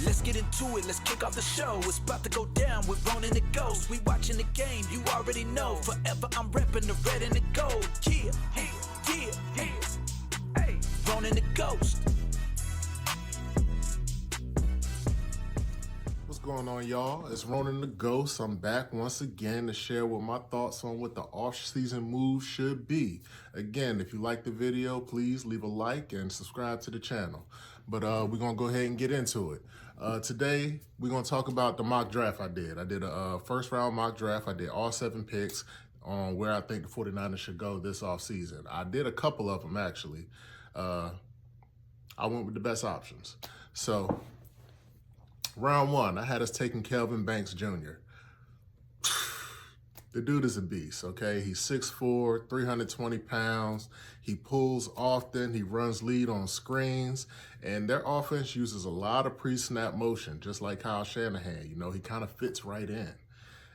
Let's get into it, let's kick off the show. It's about to go down with Ronan the Ghost. We watching the game, you already know. Forever I'm repping the red and the gold. Yeah, yeah, yeah. Hey, Ronan the Ghost. What's going on, y'all? It's Ronan the Ghost. I'm back once again to share with my thoughts on what the off-season moves should be. Again, if you like the video, please leave a like and subscribe to the channel. But we're going to go ahead and get into it. Today, we're going to talk about the mock draft I did. I did a first-round mock draft. I did all 7 picks on where I think the 49ers should go this offseason. I did a couple of them, actually. I went with the best options. So, round 1, I had us taking Kelvin Banks Jr. The dude is a beast, okay? He's 6'4", 320 pounds. He pulls often. He runs lead on screens. And their offense uses a lot of pre-snap motion, just like Kyle Shanahan. You know, he kind of fits right in.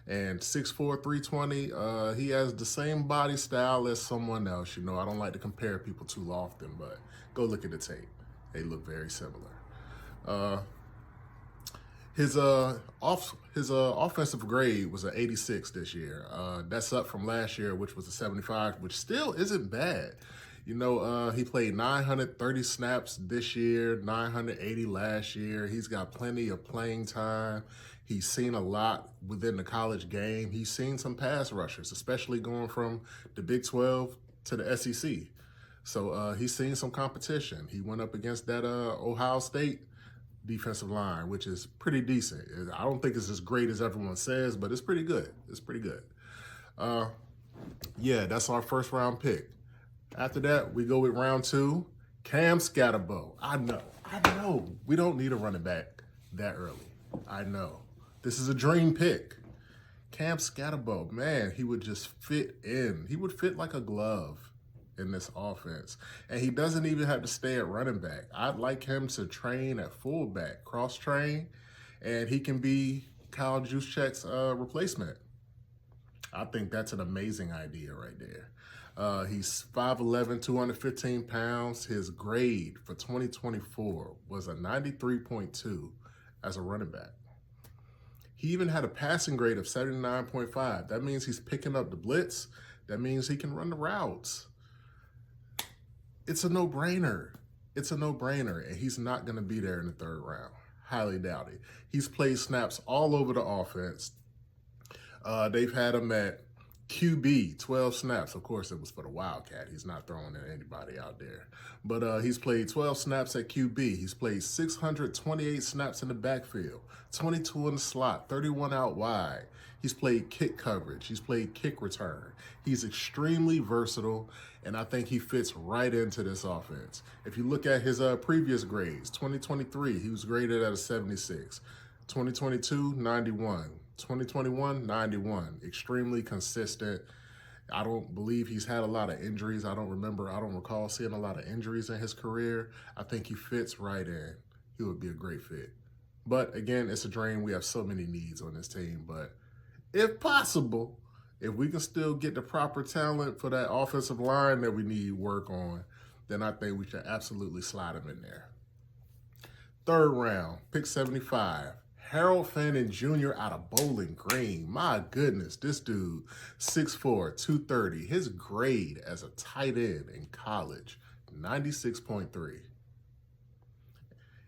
And 6'4", 320, he has the same body style as someone else. You know, I don't like to compare people too often, but go look at the tape. They look very similar. His offensive grade was an 86 this year. That's up from last year, which was a 75, which still isn't bad. You know, he played 930 snaps this year, 980 last year. He's got plenty of playing time. He's seen a lot within the college game. He's seen some pass rushers, especially going from the Big 12 to the SEC. So he's seen some competition. He went up against that Ohio State defensive line, which is pretty decent. I don't think it's as great as everyone says, but it's pretty good. It's pretty good. Yeah, that's our first round pick. After that, we go with round 2, Cam Scatterbo. I know. We don't need a running back that early. I know. This is a dream pick. Cam Scatterbo, man, he would just fit in. He would fit like a glove in this offense. And he doesn't even have to stay at running back. I'd like him to train at fullback, cross-train, and he can be Kyle Juszczyk's replacement. I think that's an amazing idea right there. He's 5'11", 215 pounds. His grade for 2024 was a 93.2 as a running back. He even had a passing grade of 79.5. That means he's picking up the blitz. That means he can run the routes. It's a no-brainer. It's a no-brainer, and he's not going to be there in the 3rd round. Highly doubt it. He's played snaps all over the offense. They've had him at QB, 12 snaps. Of course, it was for the Wildcat. He's not throwing at anybody out there. But he's played 12 snaps at QB. He's played 628 snaps in the backfield, 22 in the slot, 31 out wide. He's played kick coverage. He's played kick return. He's extremely versatile, and I think he fits right into this offense. If you look at his previous grades, 2023, he was graded at a 76. 2022, 91. 2021, 91. Extremely consistent. I don't believe he's had a lot of injuries. I don't recall seeing a lot of injuries in his career. I think he fits right in. He would be a great fit. But again, it's a dream. We have so many needs on this team. But if possible, if we can still get the proper talent for that offensive line that we need work on, then I think we should absolutely slide him in there. 3rd round, pick 75. Harold Fannin Jr. out of Bowling Green. My goodness, this dude, 6'4", 230. His grade as a tight end in college, 96.3.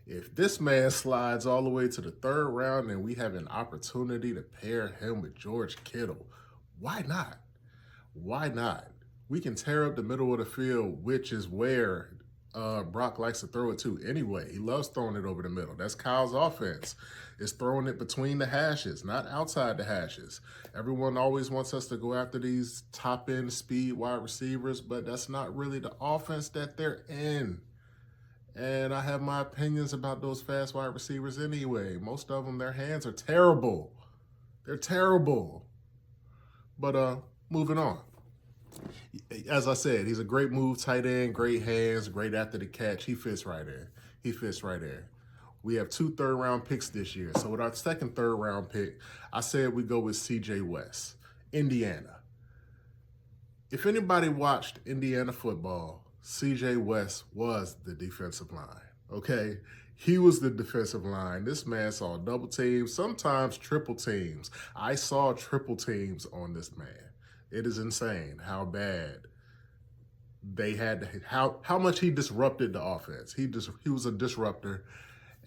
If this man slides all the way to the 3rd round and we have an opportunity to pair him with George Kittle, why not? Why not? We can tear up the middle of the field, which is where Brock likes to throw it to anyway. He loves throwing it over the middle. That's Kyle's offense. It's throwing it between the hashes, not outside the hashes. Everyone always wants us to go after these top-end speed wide receivers, but that's not really the offense that they're in. And I have my opinions about those fast wide receivers anyway. Most of them, their hands are terrible. They're terrible. But moving on. As I said, he's a great move, tight end, great hands, great after the catch. He fits right in. He fits right in. We have 2 3rd-round picks this year. So with our second 3rd-round pick, I said we go with C.J. West, Indiana. If anybody watched Indiana football, C.J. West was the defensive line, okay? He was the defensive line. This man saw double teams, sometimes triple teams. I saw triple teams on this man. It is insane how bad they had, how much he disrupted the offense. He was a disruptor.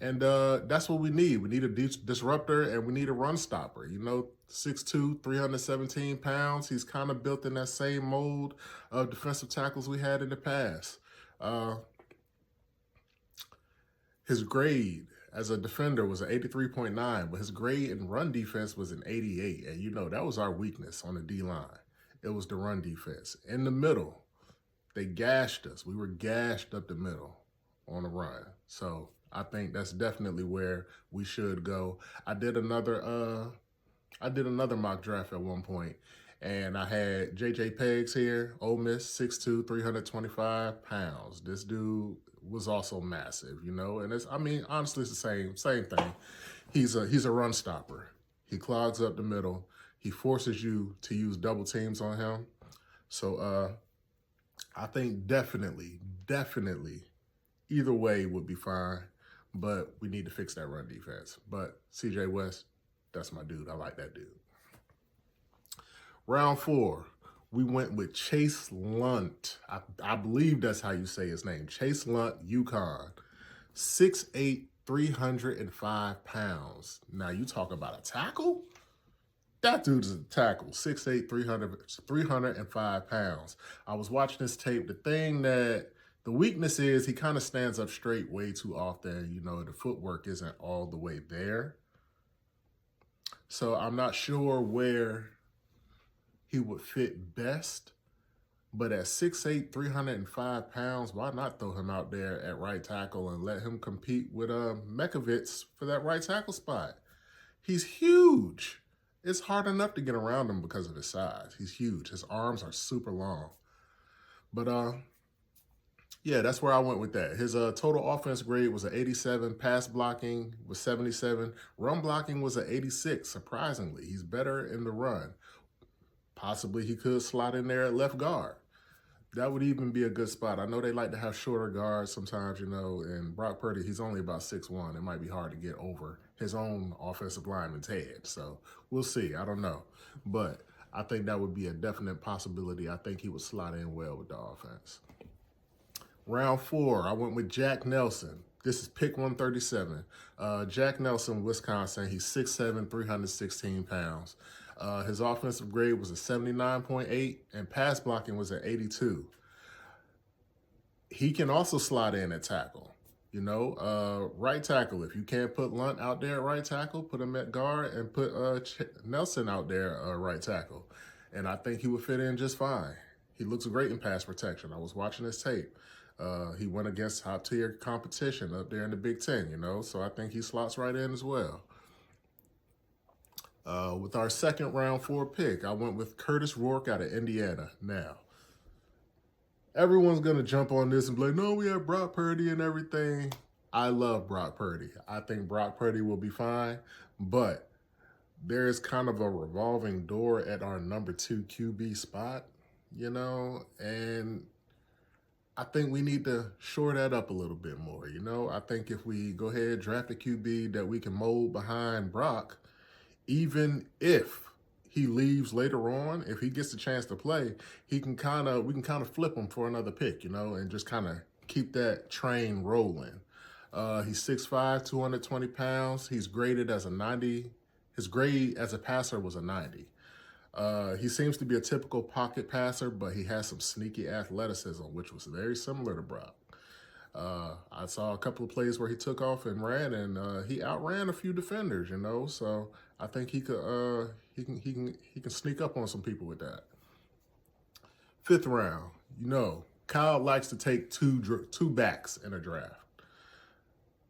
And that's what we need. We need a disruptor and we need a run stopper. You know, 6'2", 317 pounds. He's kind of built in that same mold of defensive tackles we had in the past. His grade as a defender was an 83.9, but his grade in run defense was an 88. And you know, that was our weakness on the D-line. It was the run defense. In the middle, they gashed us. We were gashed up the middle on the run. So I think that's definitely where we should go. I did another mock draft at one point, and I had J.J. Peggs here, Ole Miss, 6'2", 325 pounds. This dude was also massive, you know, and it's, I mean, honestly, it's the same thing. He's a run stopper. He clogs up the middle. He forces you to use double teams on him. So I think definitely, either way would be fine, but we need to fix that run defense. But CJ West, that's my dude. I like that dude. Round 4, we went with Chase Lunt. I believe that's how you say his name. Chase Lunt, UConn. 6'8", 305 pounds. Now, you talk about a tackle? That dude is a tackle. 6'8", 305 pounds. I was watching this tape. The weakness is he kind of stands up straight way too often. You know, the footwork isn't all the way there. So I'm not sure where he would fit best. But at 6'8", 305 pounds, why not throw him out there at right tackle and let him compete with Mekovitz for that right tackle spot? He's huge. It's hard enough to get around him because of his size. He's huge. His arms are super long. But yeah, that's where I went with that. His total offense grade was an 87. Pass blocking was 77. Run blocking was an 86, surprisingly. He's better in the run. Possibly he could slot in there at left guard. That would even be a good spot. I know they like to have shorter guards sometimes, you know, and Brock Purdy, he's only about 6'1". It might be hard to get over his own offensive lineman's head. So we'll see. I don't know. But I think that would be a definite possibility. I think he would slot in well with the offense. Round 4, I went with Jack Nelson. This is pick 137. Jack Nelson, Wisconsin. He's 6'7", 316 pounds. His offensive grade was a 79.8, and pass blocking was an 82. He can also slot in at tackle. You know, right tackle. If you can't put Lunt out there at right tackle, put him at guard and put Nelson out there right tackle. And I think he would fit in just fine. He looks great in pass protection. I was watching his tape. He went against top-tier competition up there in the Big Ten, you know, so I think he slots right in as well. With our second round 4 pick, I went with Curtis Rourke out of Indiana. Now, everyone's going to jump on this and be like, no, we have Brock Purdy and everything. I love Brock Purdy. I think Brock Purdy will be fine, but there's kind of a revolving door at our number 2 QB spot, you know, and I think we need to shore that up a little bit more, you know. I think if we go ahead, draft a QB that we can mold behind Brock, even if he leaves later on, if he gets a chance to play, we can kind of flip him for another pick, you know, and just kind of keep that train rolling. He's 6'5", 220 pounds. He's graded as a 90. His grade as a passer was a 90. He seems to be a typical pocket passer, but he has some sneaky athleticism, which was very similar to Brock. I saw a couple of plays where he took off and ran, and he outran a few defenders, you know. So I think he could, he can sneak up on some people with that. 5th round, you know, Kyle likes to take two backs in a draft.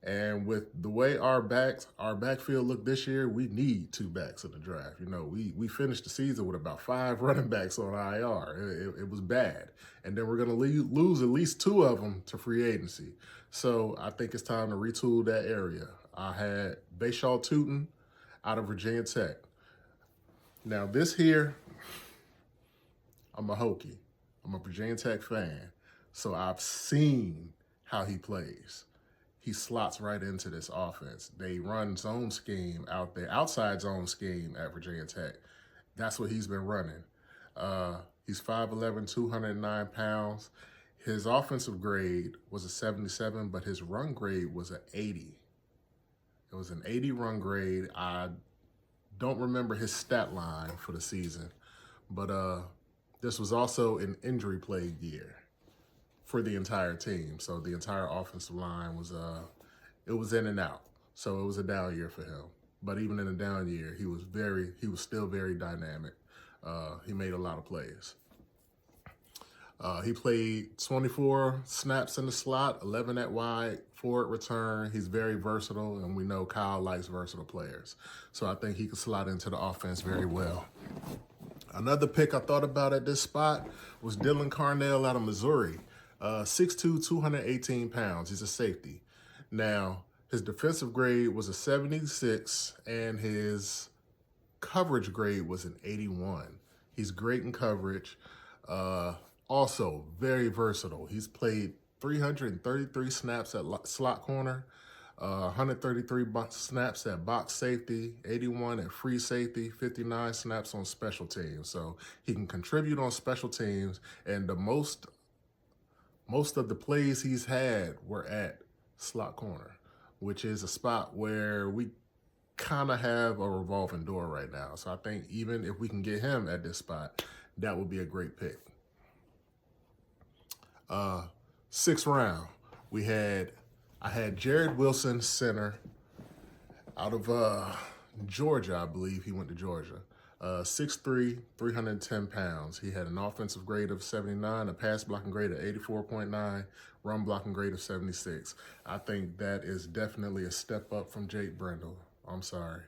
And with the way our backfield looked this year, we need 2 backs in the draft. You know, we finished the season with about 5 running backs on IR. It was bad. And then we're going to lose at least 2 of them to free agency. So I think it's time to retool that area. I had Bashaw Tutin out of Virginia Tech. Now this here, I'm a Hokie. I'm a Virginia Tech fan. So I've seen how he plays. he slots right into this offense. They run zone scheme out there, outside zone scheme at Virginia Tech. That's what he's been running. He's 5'11", 209 pounds. His offensive grade was a 77, but his run grade was an 80. It was an 80 run grade. I don't remember his stat line for the season, but this was also an injury plagued year for the entire team. So the entire offensive line was it was in and out. So it was a down year for him. But even in a down year, he was still very dynamic. He made a lot of plays. He played 24 snaps in the slot, 11 at wide, 4 at return. He's very versatile, and we know Kyle likes versatile players. So I think he could slot into the offense very well. Another pick I thought about at this spot was Dylan Carnell out of Missouri. 6'2", 218 pounds. He's a safety. Now, his defensive grade was a 76, and his coverage grade was an 81. He's great in coverage. Also, very versatile. He's played 333 snaps at slot corner, 133 snaps at box safety, 81 at free safety, 59 snaps on special teams. So he can contribute on special teams, and the most of the plays he's had were at slot corner, which is a spot where we kind of have a revolving door right now. So I think even if we can get him at this spot, that would be a great pick. 6th round, I had Jared Wilson, center, out of Georgia, I believe. He went to Georgia. 6'3", 310 pounds. He had an offensive grade of 79, a pass blocking grade of 84.9, run blocking grade of 76. I think that is definitely a step up from Jake Brendel. I'm sorry.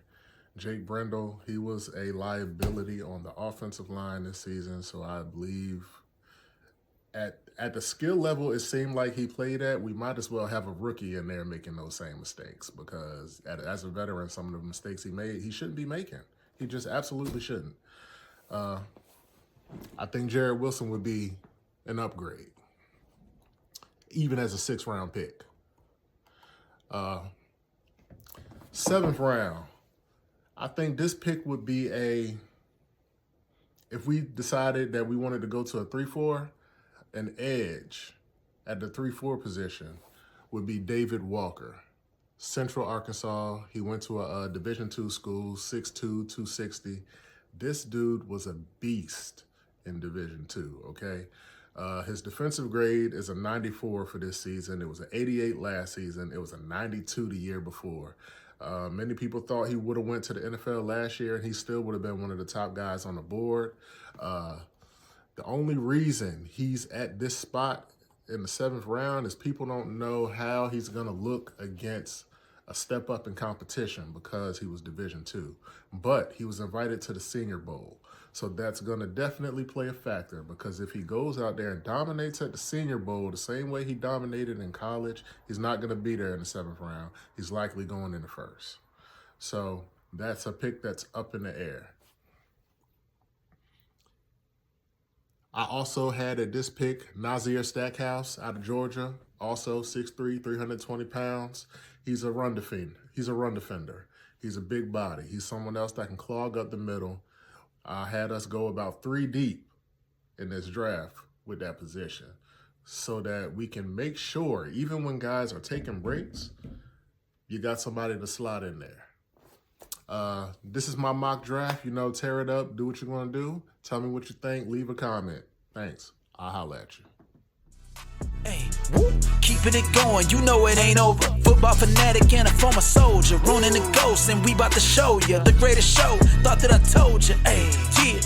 Jake Brendel, he was a liability on the offensive line this season, so I believe at the skill level it seemed like he played at, we might as well have a rookie in there making those same mistakes, because as a veteran, some of the mistakes he made, he shouldn't be making. He just absolutely shouldn't. I think Jared Wilson would be an upgrade, even as a 6th round pick. 7th round, I think this pick would be if we decided that we wanted to go to a 3-4, an edge at the 3-4 position would be David Walker. Central Arkansas. He went to a Division II school, 6'2", 260. This dude was a beast in Division II, okay? His defensive grade is a 94 for this season. It was an 88 last season. It was a 92 the year before. Many people thought he would have went to the NFL last year, and he still would have been one of the top guys on the board. The only reason he's at this spot in the 7th round is people don't know how he's going to look against a step up in competition because he was Division II. But he was invited to the Senior Bowl. So that's going to definitely play a factor, because if he goes out there and dominates at the Senior Bowl the same way he dominated in college, he's not going to be there in the 7th round. He's likely going in the 1st. So that's a pick that's up in the air. I also had at this pick Nazir Stackhouse out of Georgia, also 6'3", 320 pounds. He's a run defender. He's a big body. He's someone else that can clog up the middle. I had us go about 3 deep in this draft with that position so that we can make sure, even when guys are taking breaks, you got somebody to slot in there. This is my mock draft. Tear it up. Do what you're going to do. Tell me what you think. Leave a comment. Thanks. I'll holla at you. Hey, whoop, keeping it going, it ain't over. Football fanatic and a former soldier, Ronin the Ghost, and we about to show you the greatest show. Thought that I told you, hey, yeah,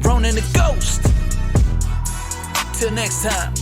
Ronin the Ghost. Till next time.